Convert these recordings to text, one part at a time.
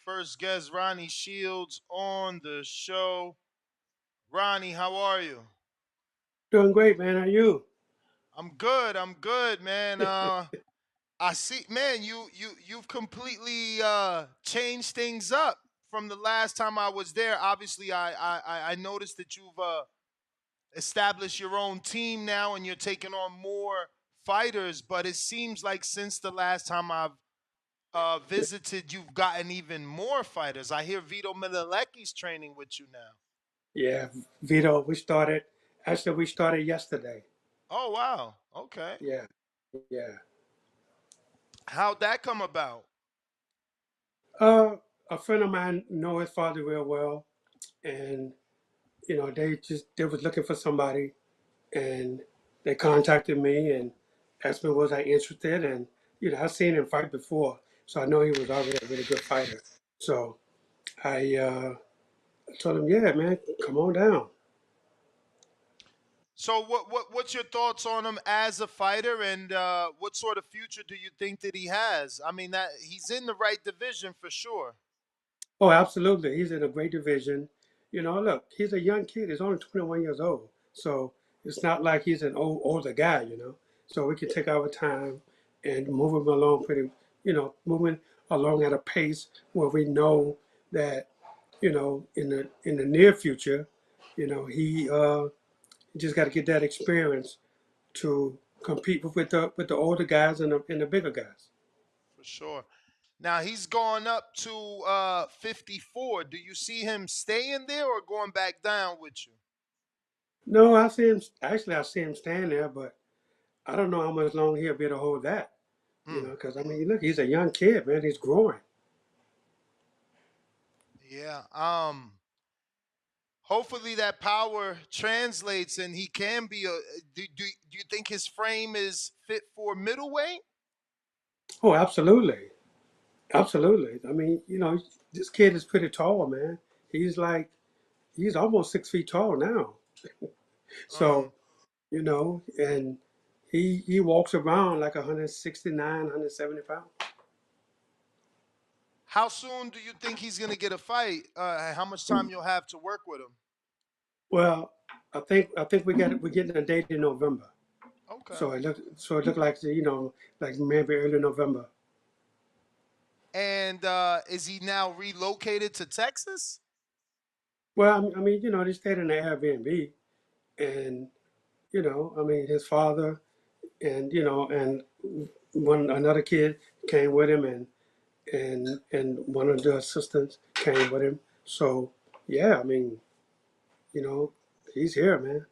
first guest, Ronnie Shields, on the show. Ronnie, how are you? Doing great, man. How are you? I'm good. I'm good, man. I see, man. You've completely changed things up from the last time I was there. Obviously, I noticed that you've established your own team now, and you're taking on more fighters. But it seems like since the last time I've visited, you've gotten even more fighters. I hear Vito Milelecki's training with you now. Yeah, Vito, we started yesterday. Oh wow. Okay. Yeah, yeah. How'd that come about? Uh, a friend of mine know his father real well, and they was looking for somebody, and they contacted me and asked me was I interested, and I've seen him fight before, so I know he was already a really good fighter. So I told him, yeah, man, come on down. So what's your thoughts on him as a fighter, and what sort of future do you think that he has? I mean, that he's in the right division for sure. Oh, absolutely. He's in a great division. Look, he's a young kid. He's only 21 years old. So it's not like he's an older guy. So we can take our time and move him along moving along at a pace where we know that, in the near future, he just got to get that experience to compete with the older guys and the bigger guys. For sure. Now he's gone up to 54. Do you see him staying there or going back down with you? No, I see him stand there, but I don't know how much longer he'll be able to hold that. Hmm. Because I mean, look, he's a young kid, man. He's growing. Yeah. Hopefully that power translates and he can be a. Do you think his frame is fit for middleweight? Oh, absolutely, absolutely. I mean, this kid is pretty tall, man. He's like he's almost 6 feet tall now. Um, So and he walks around like 169, 170 pounds. how soon do you think he's gonna get a fight? How much time you'll have to work with him? Well, I think we're getting a date in November. Okay. So it looked like like maybe early November. And is he now relocated to Texas? Well, I mean, they stayed in the Airbnb, and I mean, his father and one another kid came with him, and one of the assistants came with him. So yeah, I mean, you know, he's here, man.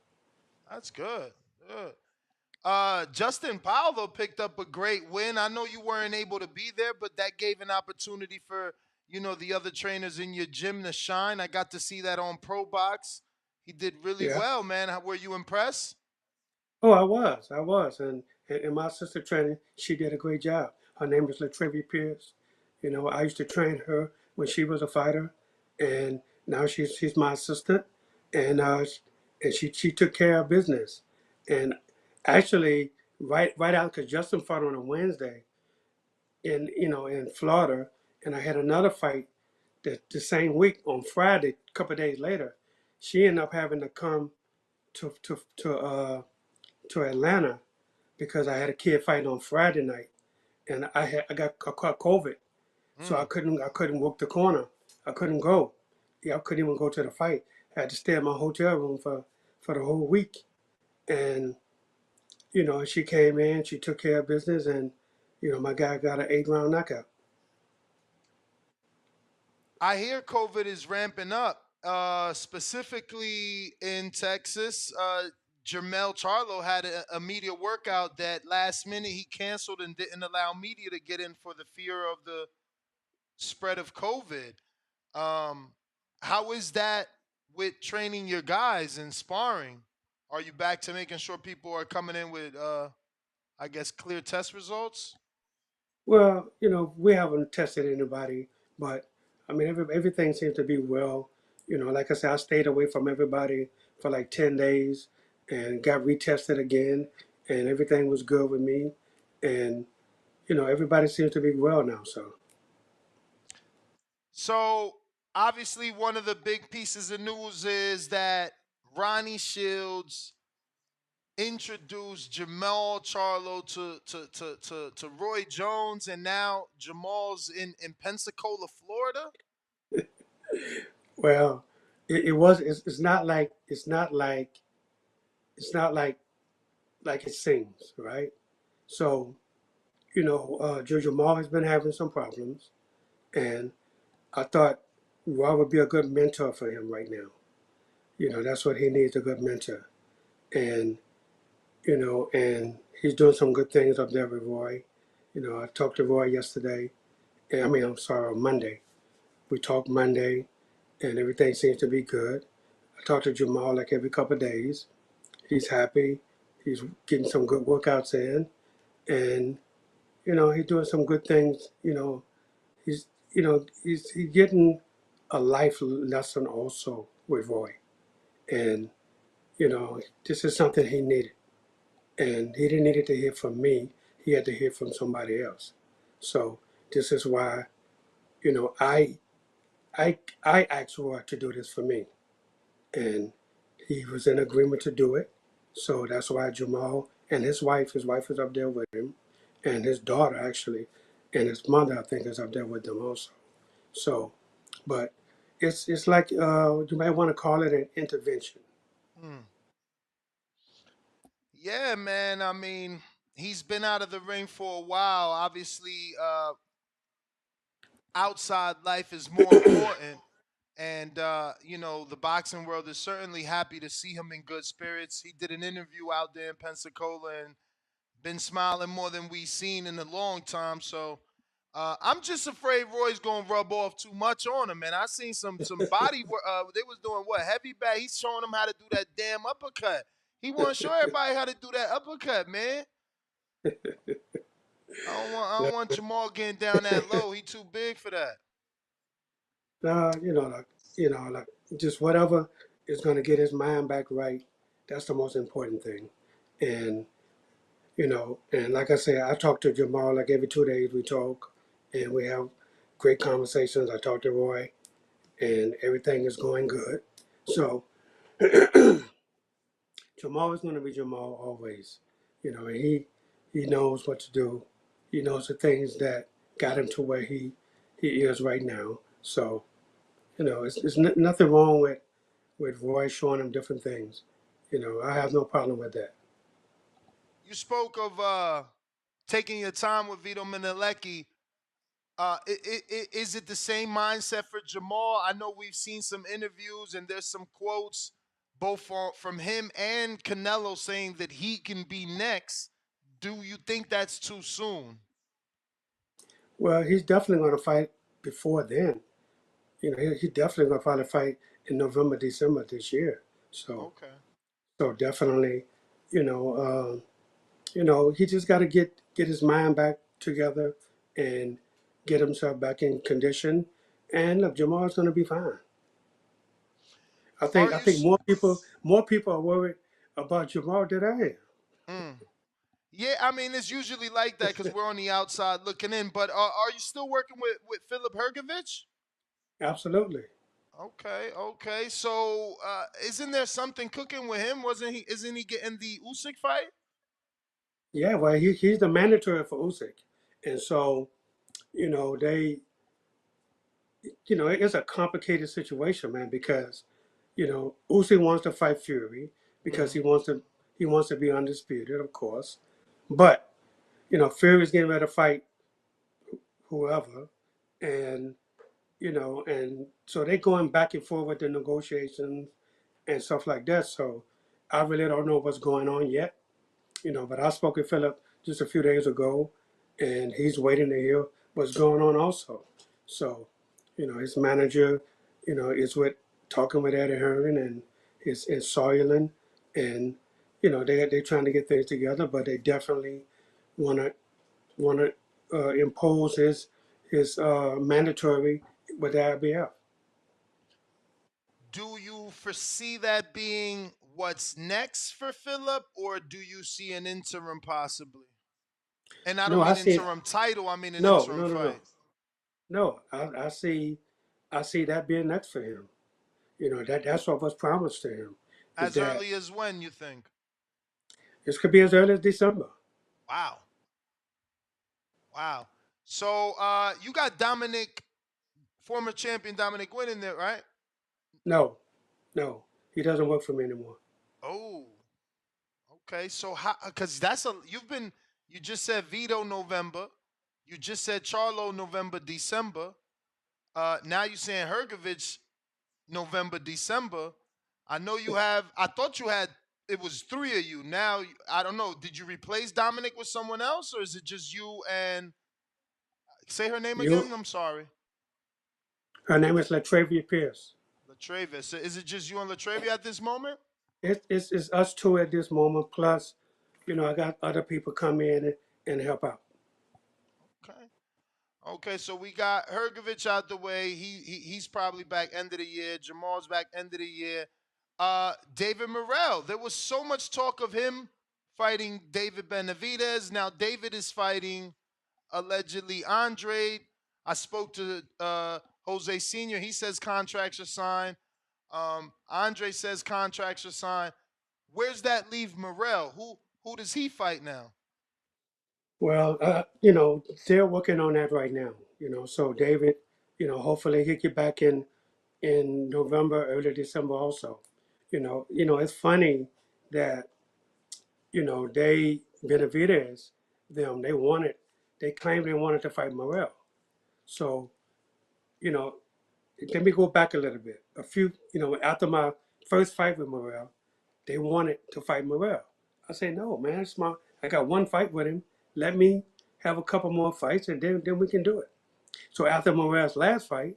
That's good. Good. Justin Paolo picked up a great win. I know you weren't able to be there, but that gave an opportunity for the other trainers in your gym to shine. I got to see that on Pro Box. He did really Yeah. well, man. Were you impressed? Oh, I was, and my sister training, she did a great job. Her name is Latrivia Pierce. I used to train her when she was a fighter, and now she's my assistant, and she took care of business, and actually right out because Justin fought on a Wednesday in Florida, and I had another fight the same week on Friday, a couple of days later. She ended up having to come to to to uh to Atlanta because I had a kid fighting on Friday night, and I caught COVID, so I Mm. couldn't walk the corner. I couldn't go. Yeah, I couldn't even go to the fight. I had to stay in my hotel room for the whole week. And she came in, she took care of business, and my guy got an 8 round knockout. I hear COVID is ramping up, specifically in Texas. Jamal Charlo had a media workout that last minute he canceled and didn't allow media to get in for the fear of the spread of COVID. Um, how is that with training your guys and sparring? Are you back to making sure people are coming in with, I guess, clear test results? Well, we haven't tested anybody, but I mean, everything seems to be well. Like I said, I stayed away from everybody for like 10 days and got retested again, and everything was good with me. And, everybody seems to be well now. So, So obviously, one of the big pieces of news is that Ronnie Shields introduced Jamal Charlo to Roy Jones, and now Jamal's in Pensacola, Florida. Well, it was. It's not like it's not like it seems, right? So Jamal has been having some problems, and I thought Roy would be a good mentor for him right now. That's what he needs, a good mentor. And and he's doing some good things up there with Roy. I talked to Roy yesterday. I mean, I'm sorry, on Monday. We talked Monday, and everything seems to be good. I talk to Jamal like every couple of days. He's happy. He's getting some good workouts in, and he's doing some good things. He's getting a life lesson also with Roy, and this is something he needed, and he didn't need it to hear from me. He had to hear from somebody else. So this is why I asked Roy to do this for me, and he was in agreement to do it. So that's why Jamal and his wife is up there with him, and his daughter actually, and his mother I think is up there with them also. So, but it's like you might want to call it an intervention. Hmm. Yeah, man. I mean, he's been out of the ring for a while. Obviously, outside life is more important. And the boxing world is certainly happy to see him in good spirits. He did an interview out there in Pensacola and been smiling more than we've seen in a long time. So I'm just afraid Roy's gonna rub off too much on him, man. I seen some body work. They was doing what, heavy bag. He's showing him how to do that damn uppercut. He want to show everybody how to do that uppercut, man. I don't want Jamal getting down that low. He too big for that. Like just whatever is going to get his mind back right. That's the most important thing. And and like I said, I talk to Jamal like every 2 days. We talk, and we have great conversations. I talk to Roy, and everything is going good. So Jamal is going to be Jamal always. And he knows what to do. He knows the things that got him to where he is right now. So it's nothing wrong with Roy showing him different things. I have no problem with that. You spoke of taking your time with Vito Minelecki. Is it the same mindset for Jamal? I know we've seen some interviews and there's some quotes both from him and Canelo saying that he can be next. Do you think that's too soon? Well, he's definitely going to fight before then. He definitely going to probably fight in November, December this year. So, Okay. so definitely, you know, um, he just got to get his mind back together and get himself back in condition. And look, Jamal's going to be fine. I think Are I you? think more people are worried about Jamal than I am. Mm. Yeah, I mean it's usually like that because we're on the outside looking in. But are you still working with Philip Herkovic? Absolutely. Okay, okay. So isn't there something cooking with him? Wasn't he? Isn't he getting the Usyk fight? Yeah, well, he's the mandatory for Usyk, and so they it's a complicated situation, man, because Usyk wants to fight Fury because Mm-hmm. he wants to be undisputed, of course, but Fury's getting ready to fight whoever, and and so they're going back and forth with the negotiations and stuff like that. So I really don't know what's going on yet. But I spoke with Philip just a few days ago, and he's waiting to hear what's going on also. So, his manager, is with talking with Eddie Hearn and is Soylent, and they're trying to get things together, but they definitely want to impose his mandatory with the IBF. Do you foresee that being what's next for Philip, or do you see an interim possibly? And I don't No, I mean see. interim title, I mean an No, interim no, no, no, fight. no. I see. I see that being next for him. That's what was promised to him. Is As that early as when, you think? this could be as early as December? Wow. Wow. So you got Dominic, former champion Dominic Quinn in there, right? No, no, he doesn't work for me anymore. Oh, okay. So how? Because that's a you just said Vito November, you just said Charlo November December. Now you're saying Herkovic November December. I know you have. I thought you had. It was three of you. Now I don't know. Did you replace Dominic with someone else, or is it just you and say her name You, again? I'm sorry, her name is Latravia Pierce. Latravia. So is it just you and Latravia at this moment? It's us two at this moment. Plus, I got other people come in and help out. Okay. Okay, so we got Herkovic out the way. He's probably back end of the year. Jamal's back end of the year. David Morel. There was so much talk of him fighting David Benavidez. Now David is fighting allegedly Andre. I spoke to Jose Senior. He says contracts are signed. Andre says contracts are signed. Where's that leave Morel? Who does he fight now? Well, they're working on that right now. So David, hopefully he get back in November, early December also. It's funny that they Benavidez, they wanted, they claimed they wanted to fight Morel. So you know, let me go back a little bit. After my first fight with Morel, they wanted to fight Morel. I say, no, man, I got one fight with him. Let me have a couple more fights, and then we can do it. So after Morel's last fight,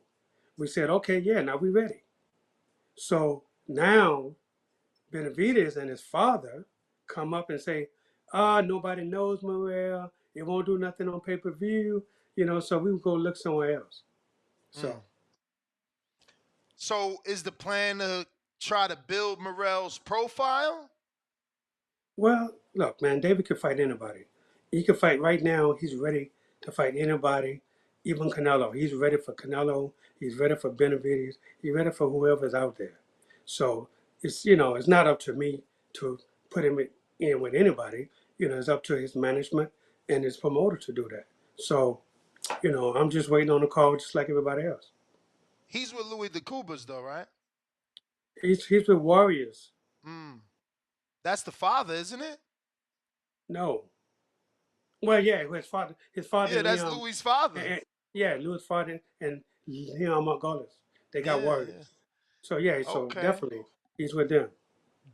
we said, okay, yeah, now we're ready. So now Benavidez and his father come up and say, nobody knows Morel. It won't do nothing on pay-per-view. So we will go look somewhere else. Mm. So, So is the plan to try to build Morel's profile? well, look, man, David can fight anybody. He can fight right now. He's ready to fight anybody, even Canelo. He's ready for Canelo. He's ready for Benavidez. He's ready for whoever's out there. So it's not up to me to put him in with anybody. It's up to his management and his promoter to do that. So, I'm just waiting on the call just like everybody else. He's with Louis the Cubas, though, right? He's with Warriors. Mm. That's the father, isn't it? No. Well, yeah, his father Yeah, that's Leon, Louis's father. yeah, Louis father and Leon Margolis. They got Yeah, yeah. Warriors. So yeah, so Okay. definitely he's with them.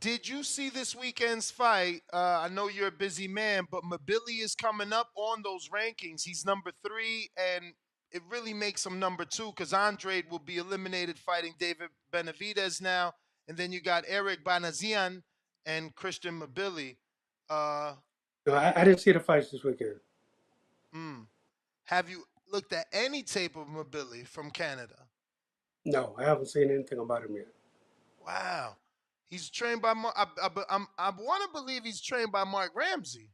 Did you see this weekend's fight? I know you're a busy man, but Mabili is coming up on those rankings. He's number 3, and it really makes him number 2 because Andrade will be eliminated fighting David Benavidez now, and then you got Eric Banazian and Christian Mabili. Uh, No, I didn't see the fights this weekend. mm. Have you looked at any tape of Mabili from Canada? No, I haven't seen anything about him yet. Wow. He's trained by I want to believe he's trained by Mark Ramsey.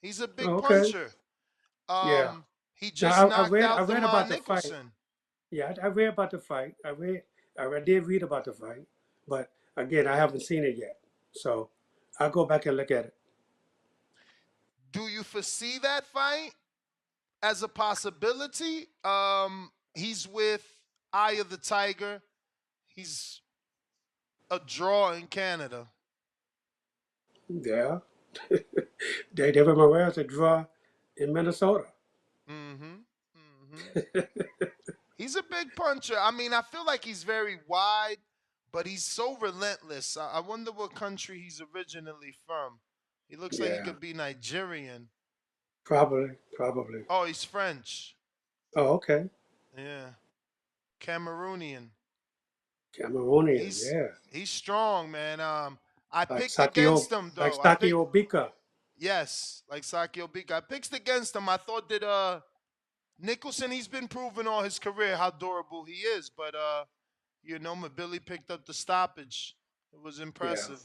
He's a big Oh, okay. puncher. Yeah. He Now just I knocked read I out read Lamar about the fight. Nicholson. Yeah, I read about the fight. I did read about the fight, but again, I haven't seen it yet. So I'll go back and look at it. Do you foresee that fight as a possibility? He's with Eye of the Tiger. He's a draw in Canada. Yeah. David Morales a draw in Minnesota. Mm-hmm. Mm-hmm. He's a big puncher. I mean, I feel like he's very wide, but he's so relentless. I wonder what country he's originally from. He looks like he Yeah. could be Nigerian. Probably. Oh, he's French. Oh, okay. Yeah. Cameroonian. Cameroonian, He's yeah. he's strong, man. I Like picked Sakio against him like though. Sakio Bika. Yes, like Saki Obika. I picked against him. I thought that Nicholson, he's been proving all his career how durable he is, but Mabili picked up the stoppage. It was Yeah. impressive.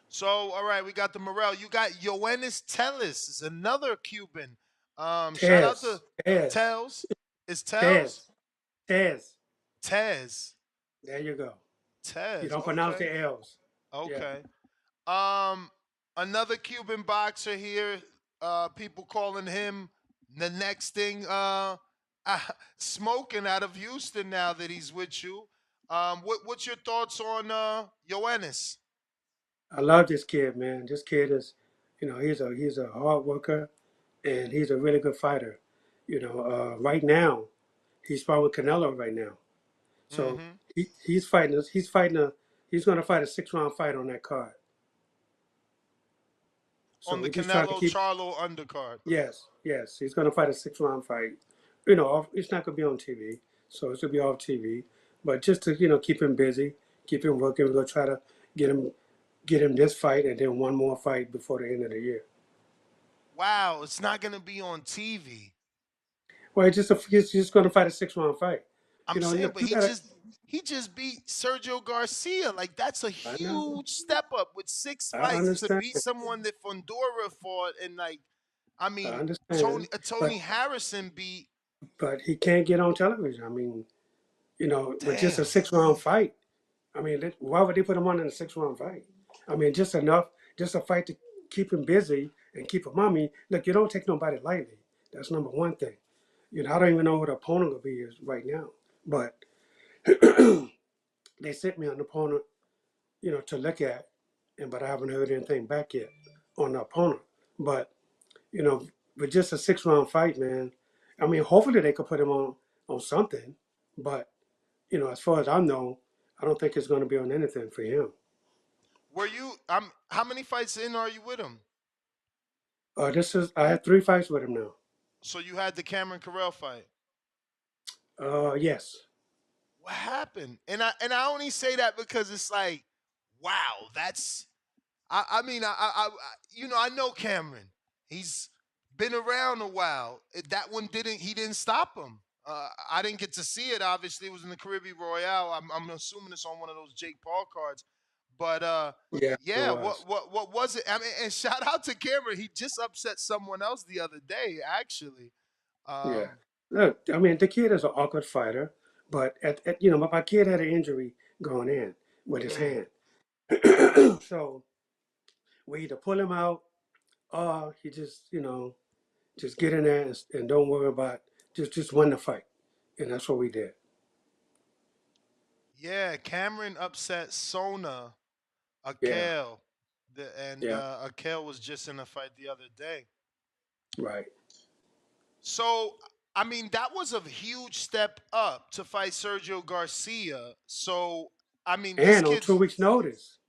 So, all right, we got the Morel. You got Yoenis Tellez, is another Cuban. Shout out to Tez. Tell's. Is Tell's? Tez. Tez. Tez. There you go. You Tez. don't pronounce Okay. the L's. Yeah. Okay. Um, Another Cuban boxer here. People calling him the next thing. Uh, Smoking out of Houston now that he's with you. What's your thoughts on Yoenis? I love this kid, man. This kid is, he's a hard worker, and he's a really good fighter. Right now, he's fighting with Canelo right now. So Mm-hmm. he's fighting. He's going to fight a 6 round fight on that card. So On the we just trying to Canelo keep. Charlo undercard. Yes, he's going to fight a 6 round fight. It's not going to be on TV, so it's going to be off TV. But just to keep him busy, keep him working, we're going to try to get him get him this fight and then one more fight before the end of the year. Wow, it's not gonna be on TV. Well, he's just going to fight a 6 round fight. I'm saying, Look, but you got to. he just beat Sergio Garcia. Like that's a I know. huge step up with six I fights to understand. beat someone that Fundora fought and like I I mean understand. Tony But Harrison beat he can't get on television. I mean, with just a damn. 6 round fight. I mean, why would they put him on in a 6 round fight? I mean, just enough, just a fight to keep him busy and keep him on me. Look, you don't take nobody lightly. That's number one thing. I don't even know who the opponent will be is right now. But they sent me an opponent, to look at, but I haven't heard anything back yet on the opponent. But you know, with just a 6 round fight, man. I mean, hopefully they could put him on something. But as far as I know, I don't think it's going to be on anything for him. Were you how many fights in are you with him? I had 3 fights with him now. So you had the Cameron Carell fight. Yes, What happened? And I only say that because it's like, wow, that's I mean, I know Cameron. He's been around a while. That one he didn't stop him. I didn't get to see it. Obviously, it was in the Caribbean Royale. I'm assuming it's on one of those Jake Paul cards. But yeah, it yeah, was. what was it? I mean, and shout out to Cameron. He just upset someone else the other day, actually. Yeah. Um, Look, I mean, the kid is an awkward fighter, but my kid had an injury going in with his mm, hand. So we either pull him out or he just get in there and don't worry about just win the fight, and that's what we did. yeah, Cameron upset Sona Yeah, Akel, and yeah, Akel was just in a fight the other day. right. So, I mean, that was a huge step up to fight Sergio Garcia. So, I mean, this And on kid's 2 weeks' notice.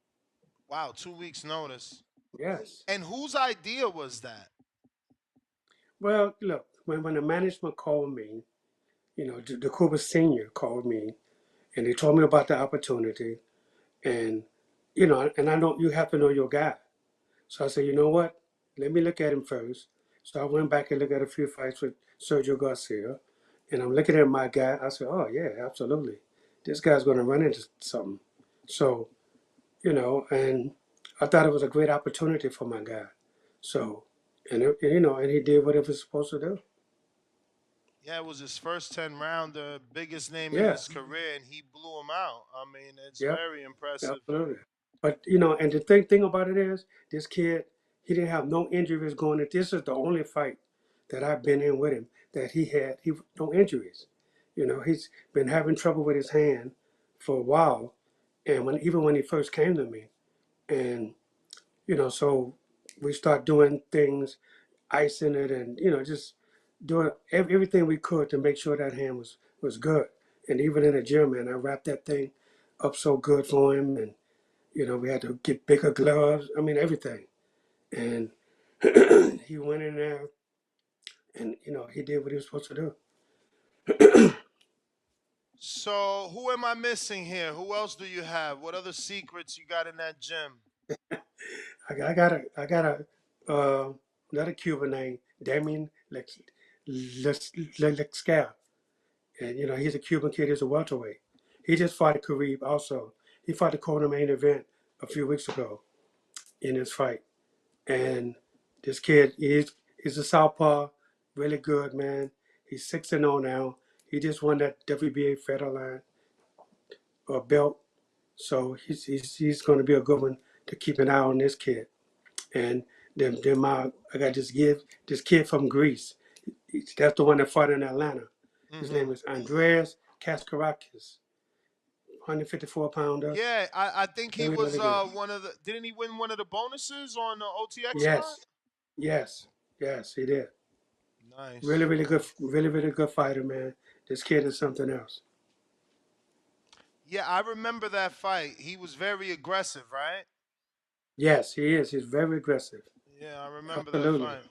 wow, 2 weeks notice. Yes. And whose idea was that? Well, look, when the management called me, the Cuba senior called me, and they told me about the opportunity, and and I know you have to know your guy. So I said, you know what? Let me look at him first. So I went back and looked at a few fights with Sergio Garcia, and I'm looking at my guy. I said, oh yeah, absolutely, this guy's going to run into something. So and I thought it was a great opportunity for my guy. So, and he did what he was supposed to do. Yeah, it was his first 10 rounder, biggest name in Yeah, his career, and he blew him out. I mean, it's yep, very impressive. absolutely. But and the thing about it is, this kid, he didn't have no injuries going in. This is the only fight that I've been in with him that he no injuries. He's been having trouble with his hand for a while, and even when he first came to me, and so we start doing things, icing it, and just doing everything we could to make sure that hand was good. And even in the gym, man, I wrapped that thing up so good for him, and we had to get bigger gloves. I mean, everything. And he went in there, and he did what he was supposed to do. So, who am I missing here? Who else do you have? What other secrets you got in that gym? I got another Cuban named Damien Lexcal, and he's a Cuban kid. He's a welterweight. He just fought Khabib also. He fought the co-main event a few weeks ago in his fight, and this kid is a southpaw, really good man. He's 6-0 now. He just won that WBA featherline belt, so he's going to be a good one to keep an eye on this kid. And then I got this kid from Greece. That's the one that fought in Atlanta. His Mm-hmm. name is Andreas Kaskarakis, 154 pounder. Yeah, I think he Really, was really good. one of the. Didn't he win one of the bonuses on the OTX card? Yes, yes, yes, he did. Really, Nice. really good, really, really good fighter, man. This kid is something else. Yeah, I remember that fight. He was very aggressive, right? Yes, he is. He's very aggressive. Yeah, I remember that Absolutely. fight.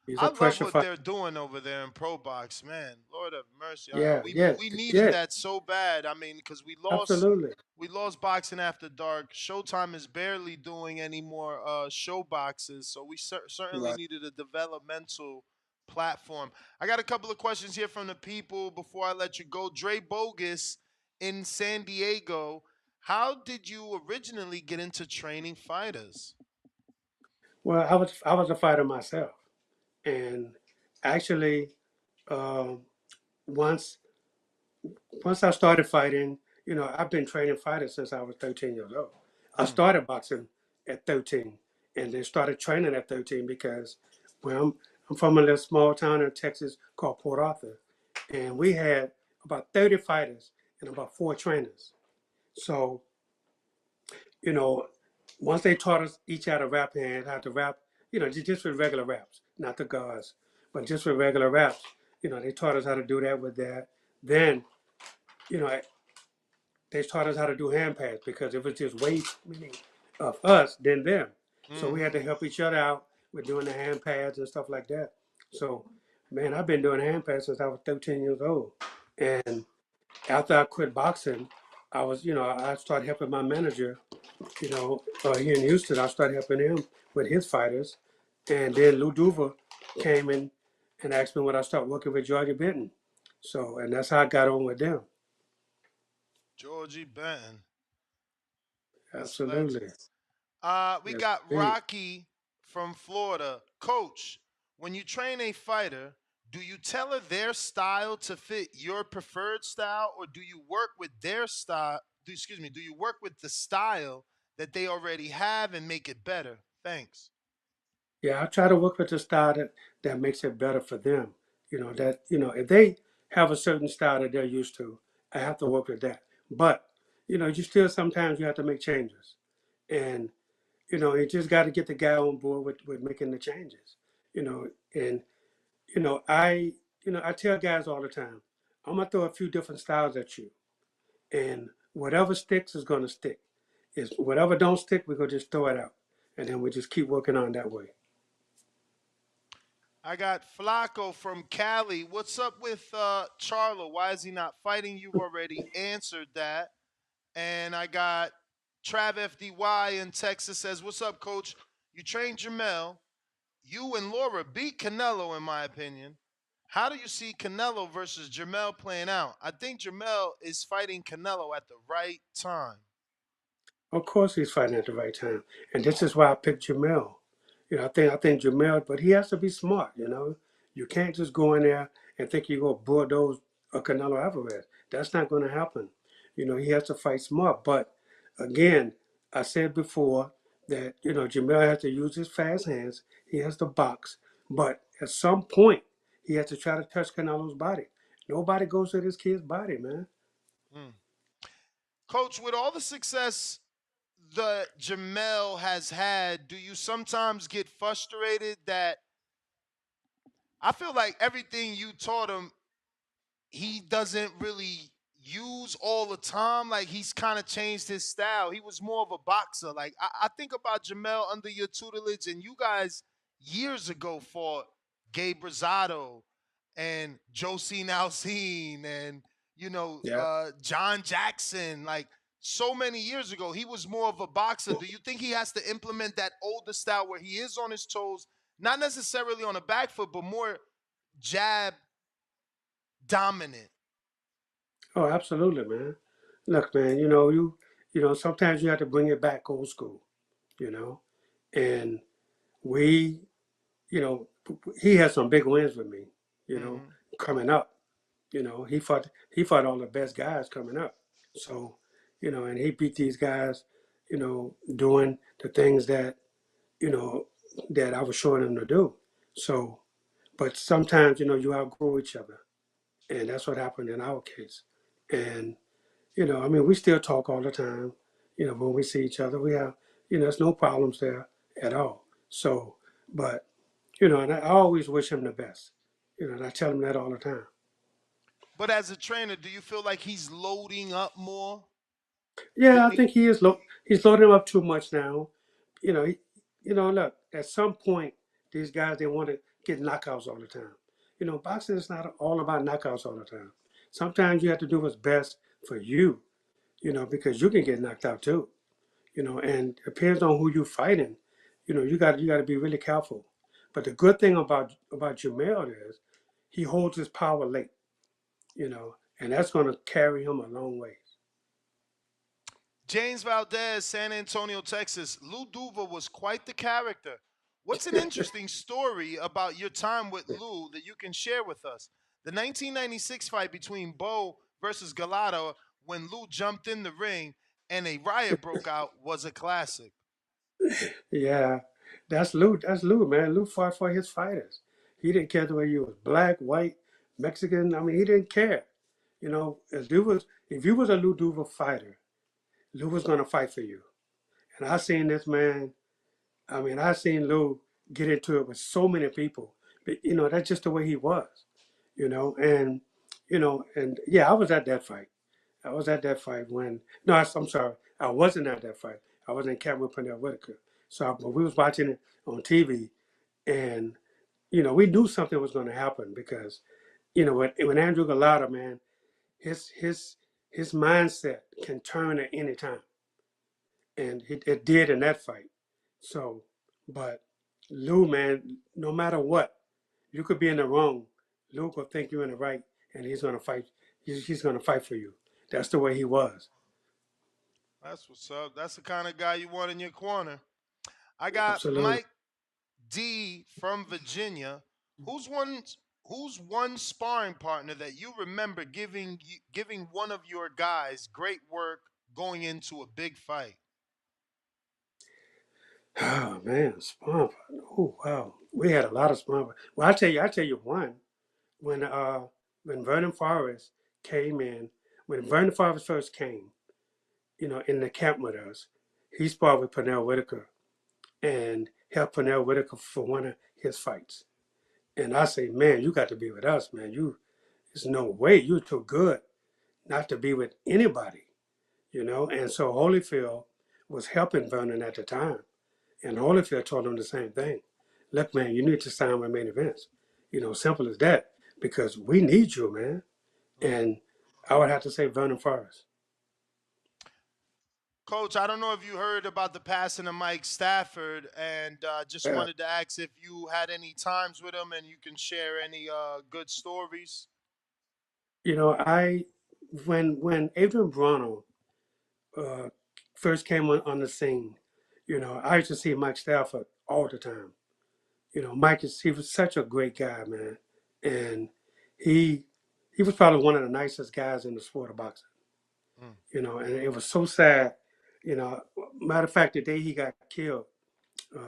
He's I a love pressure what fighter. they're doing over there in pro box, man. Lord have mercy. Yeah, We yeah, we needed yeah. that so bad. I mean, because Absolutely. we lost boxing after dark. Showtime is barely doing any more show boxes, so we certainly Right. needed a developmental platform. I got a couple of questions here from the people before I let you go. Dre Bogus in San Diego. How did you originally get into training fighters? Well, I was a fighter myself, and actually, um, once once I started fighting, I've been training fighters since I was 13 years old. I Mm, started boxing at 13, and then started training at 13 because, well, I'm from a little small town in Texas called Port Arthur, and we had about 30 fighters and about 4 trainers. So, you know, once they taught us each how to rap hand, how to rap, just with regular raps, not the guards, but just with regular raps. They taught us how to do that with that. Then, you know, they taught us how to do hand pads because it was just way too many of us than them. So we had mm-hmm. to help each other out with doing the hand pads and stuff like that. So, man, I've been doing hand pads since I was 13 years old. And after I quit boxing, I started helping my manager, here in Houston. I started helping him with his fighters. And then Lou Duva came in and asked me when I started working with Georgia Benton. So, and that's how I got on with them. Georgie Benton. That's legend. Absolutely. We Yes, got indeed. Rocky from Florida. Coach, when you train a fighter, do you tailor their style to fit your preferred style, or do you work with their style? Excuse me. Do you work with the style that they already have and make it better? Thanks. Yeah, I try to work with the style that makes it better for them. If they have a certain style that they're used to, I have to work with that. But, you still sometimes you have to make changes. And, you just got to get the guy on board with making the changes. And I tell guys all the time, I'm gonna throw a few different styles at you, and whatever sticks is gonna stick. Is whatever don't stick, we're gonna just throw it out, and then we just keep working on that way. I got Flacco from Cali. What's up with Charlo? Why is he not fighting? You've already answered that. And I got Trav FDY in Texas says, "What's up, Coach? You trained Jamel. You and Laura beat Canelo, in my opinion. How do you see Canelo versus Jamel playing out? I think Jamel is fighting Canelo at the right time." Of course, he's fighting at the right time, and this is why I picked Jamel. I think Jamel, but he has to be smart. You can't just go in there and think you're gonna bulldoze a Canelo Alvarez. That's not going to happen. He has to fight smart. But again, I said before that Jamel has to use his fast hands. He has to box, but at some point he has to try to touch Canelo's body. Nobody goes to this kid's body, man. Mm. Coach, with all the success that Jamel has had, do you sometimes get frustrated that I feel like everything you taught him he doesn't really use all the time. Like he's kind of changed his style. He was more of a boxer. Like I think about Jamel under your tutelage, and you guys years ago fought Gabe Rosado and Josine Alcine and Yeah. John Jackson. Like so many years ago, he was more of a boxer. Do you think he has to implement that older style where he is on his toes, not necessarily on a back foot, but more jab dominant? Oh, absolutely, man. Look, man, sometimes you have to bring it back old school, you know, and we, you know, he had some big wins with me, you know, Hmm. coming up, He fought all the best guys coming up. So, and he beat these guys, doing the things you know, that I was showing him to do. So, but sometimes, you outgrow each other. And that's what happened in our case. And, I mean, we still talk all the time. When we see each other, we have, there's no problems there at all. So, but, and I always wish him the best. And I tell him that all the time. But as a trainer, do you feel like he's loading up more? Yeah, I Th- think he is. He's loading up too much now. You know, he, look. At some point, these guys they want to get knockouts all the time. Boxing is not all about knockouts all the time. Sometimes you have to do what's best for you. Because you can get knocked out too. And it depends on who you're fighting. You got to be really careful. But the good thing about Jamel is he holds his power late. And that's going to carry him a long way. James Valdez, San Antonio, Texas. Lou Duva was quite the character. What's an interesting story about your time with Lou that you can share with us? The 1996 fight between Bo versus Gallardo, when Lou jumped in the ring and a riot broke out, was a classic. Yeah, that's Lou. That's Lou, man. Lou fought for his fighters. He didn't care whether you was black, white, Mexican. I mean, he didn't care. If you was a Lou Duva fighter, Lou was gonna fight for you. And I seen this man. I mean, I seen Lou get into it with so many people. But that's just the way he was. And and yeah, I was at that fight. I was at that fight when no, I'm sorry, I wasn't at that fight. I was in camp with Pernell Whitaker. So, but we was watching it on TV, and we knew something was going to happen because when Andrew Gallardo, man, his his his mindset can turn at any time, and it did in that fight. So, but Lou, man, no matter what, you could be in the wrong. Lou will think you're in the right, and he's going to fight. He's going to fight for you. That's the way he was. That's what's up. That's the kind of guy you want in your corner. I got Absolutely. Mike D from Virginia. Who's one who's one sparring partner that you remember giving one of your guys great work going into a big fight? Oh man, spawn partner. Oh wow, we had a lot of spawn. Well, I tell you one. When when Vernon Forrest came in, when Vernon Forrest first came, in the camp with us, he sparred with Pernell Whitaker and helped Pernell Whitaker for one of his fights. And I say, man, you got to be with us, man. There's no way you're too good not to be with anybody. And so Holyfield was helping Vernon at the time. And Holyfield told him the same thing. Look, man, you need to sign with main events. Simple as that. Because we need you, man. Mm. And I would have to say Vernon Forrest. Coach, I don't know if you heard about the passing of Mike Stafford, and just Yeah. wanted to ask if you had any times with him and you can share any good stories. I when Adrian Brono uh, first came on the scene, I used to see Mike Stafford all the time. He was such a great guy, man, and he he was probably one of the nicest guys in the sport of boxing. Mm. And it was so sad. Matter of fact, the day he got killed,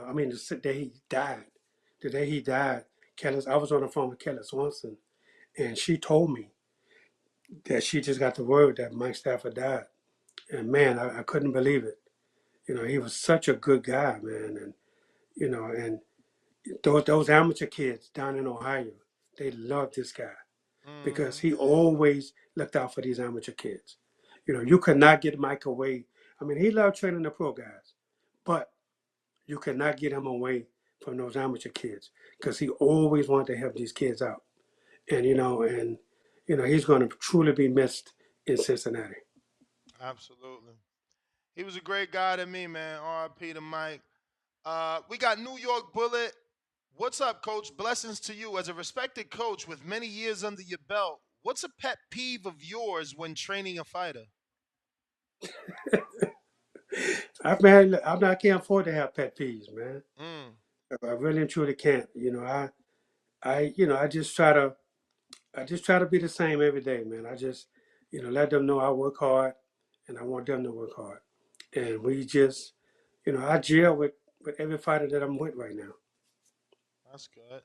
I mean, the day he died, the day he died, I was on the phone with Kelly Swanson, and she told me that she just got the word that Mike Stafford died. And man, I couldn't believe it. He was such a good guy, man. And those amateur kids down in Ohio, they loved this guy because Mm-hmm. he always looked out for these amateur kids. You could not get Mike away. I mean, he loved training the pro guys, but you could not get him away from those amateur kids because he always wanted to help these kids out. And he's going to truly be missed in Cincinnati. Absolutely. He was a great guy to me, man. R.I.P. to Mike. We got New York Bullet. What's up, coach? Blessings to you. As a respected coach with many years under your belt, what's a pet peeve of yours when training a fighter? I can't afford to have pet peeves, man. Mm. I really and truly can't. I just try to I just try to be the same every day, man. I just, let them know I work hard, and I want them to work hard. And we just, I gel with every fighter that I'm with right now. That's good.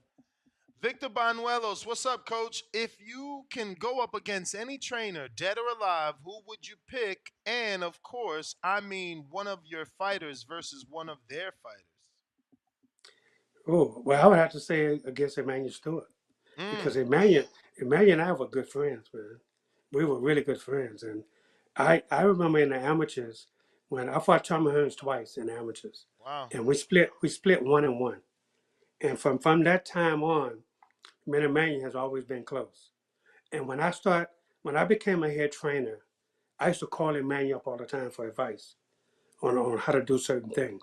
Victor Banuelos, what's up, coach? If you can go up against any trainer, dead or alive, who would you pick? And of course, I mean one of your fighters versus one of their fighters. Oh, well, I would have to say against Emmanuel Stewart because Mm, Emmanuel and I were good friends, man. We were really good friends, and I remember in the amateurs when I fought Tommy Hearns twice in the amateurs, wow. and we split 1-1, and from that time on, me and Emmanuel has always been close. And when I became a head trainer, I used to call Emmanuel up all the time for advice on how to do certain things.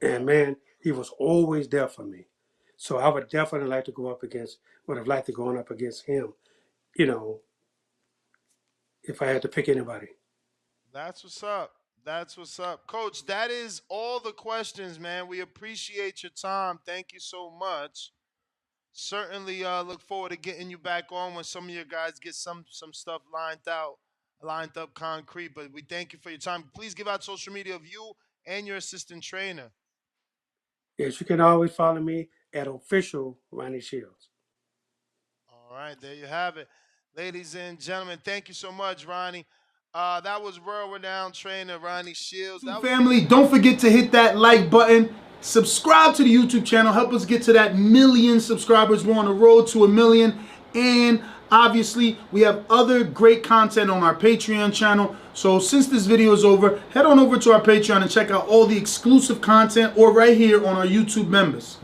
And Right. man, he was always there for me. So I would definitely like to would have liked to go up against him, you know, if I had to pick anybody. That's what's up. That's what's up. Coach, that is all the questions, man. We appreciate your time. Thank you so much. Certainly look forward to getting you back on when some of your guys get some stuff lined up concrete. But we thank you for your time. Please give out social media of you and your assistant trainer. Yes, you can always follow me at official Ronnie Shields. All right, there you have it. Ladies and gentlemen, thank you so much, Ronnie. That was world renowned trainer Ronnie Shields. YouTube family, don't forget to hit that like button. Subscribe to the YouTube channel. Help us get to that 1,000,000 subscribers. We're on the road to 1,000,000. And obviously, we have other great content on our Patreon channel. So since this video is over, head on over to our Patreon and check out all the exclusive content or right here on our YouTube members.